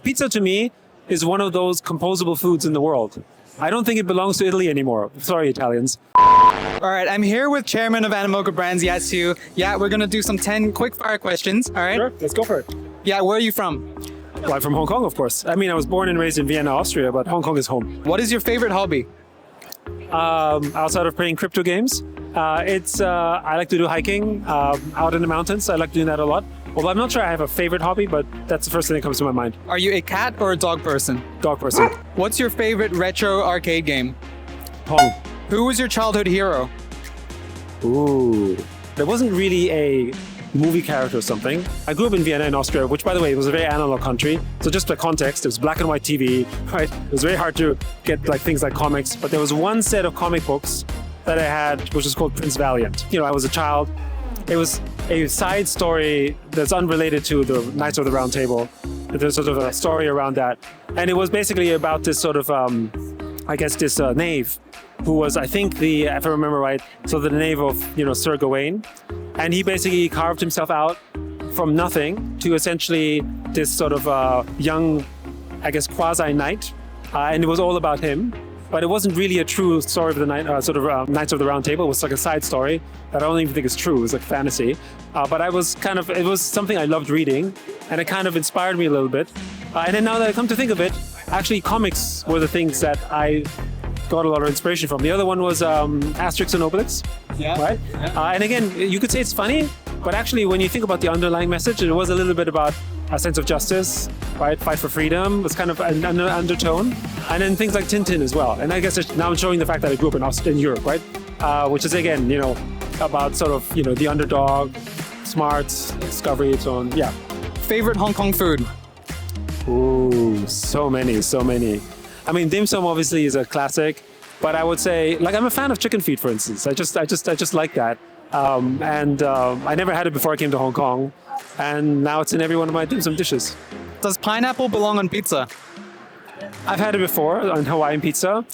Pizza to me is one of those composable foods in the world. I don't think it belongs to Italy anymore. Sorry, Italians. All right, I'm here with Chairman of Animoca Brands, Yat Siu. Yeah, we're gonna do some 10 quick fire questions, all right? Sure, let's go for it. Yeah, where are you from? Well, I'm from Hong Kong, of course. I mean, I was born and raised in Vienna, Austria, but Hong Kong is home. What is your favorite hobby? Outside of playing crypto games, I like to do hiking out in the mountains. I like doing that a lot. Although I'm not sure I have a favorite hobby, but that's the first thing that comes to my mind. Are you a cat or a dog person? Dog person. What's your favorite retro arcade game? Pong. Who was your childhood hero? Ooh. There wasn't really a movie character or something. I grew up in Vienna in Austria, which, by the way, was a very analog country. So just for context, it was black and white TV, right? It was very hard to get like things like comics, but there was one set of comic books that I had, which was called Prince Valiant. You know, I was a child. It was a side story that's unrelated to the Knights of the Round Table. There's sort of a story around that. And it was basically about this sort of, this knave who was, I think, if I remember right, so the knave of, Sir Gawain. And he basically carved himself out from nothing to essentially this sort of young, quasi-knight. And it was all about him. But it wasn't really a true story of the Knights of the Round Table. It was like a side story that I don't even think is true. It was like fantasy. But it was something I loved reading, and it kind of inspired me a little bit. And then now that I come to think of it, actually comics were the things that I got a lot of inspiration from. The other one was Asterix and Obelix, right? And again, you could say it's funny, but actually when you think about the underlying message, it was a little bit about a sense of justice, right? Fight for freedom was kind of an undertone. And then things like Tintin as well. And I guess now I'm showing the fact that I grew up in Europe, right? Which is again, about sort of, the underdog, smarts, discovery, and so on. Yeah. Favorite Hong Kong food? Ooh, so many. I mean, dim sum obviously is a classic, but I would say, like, I'm a fan of chicken feet, for instance. I just like that. I never had it before I came to Hong Kong, and now it's in every one of my dim sum dishes. Does pineapple belong on pizza? I've had it before on Hawaiian pizza.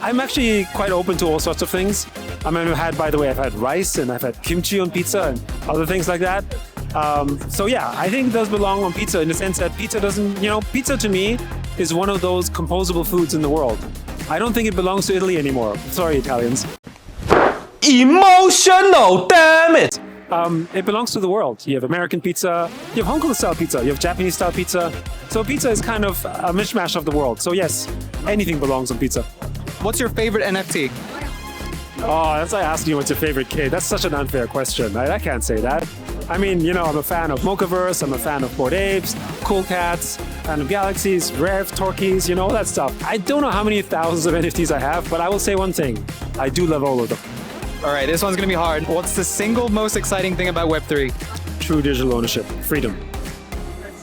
I'm actually quite open to all sorts of things. I've had rice and I've had kimchi on pizza and other things like that. I think it does belong on pizza in the sense that pizza to me is one of those composable foods in the world. I don't think it belongs to Italy anymore. Sorry, Italians. Emotional, damn it! It belongs to the world. You have American pizza, you have Hong Kong style pizza, you have Japanese style pizza. So pizza is kind of a mishmash of the world. So yes, anything belongs on pizza. What's your favorite NFT? Oh, that's like asking you what's your favorite kid. That's such an unfair question. I can't say that. I mean, I'm a fan of Mochaverse, I'm a fan of Bored Apes, Cool Cats, fan of Galaxies, Rev, Torquees, all that stuff. I don't know how many thousands of NFTs I have, but I will say one thing. I do love all of them. All right, this one's gonna be hard. What's the single most exciting thing about Web3? True digital ownership, freedom.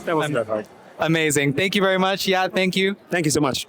That wasn't that hard. Amazing. Thank you very much. Yeah, thank you. Thank you so much.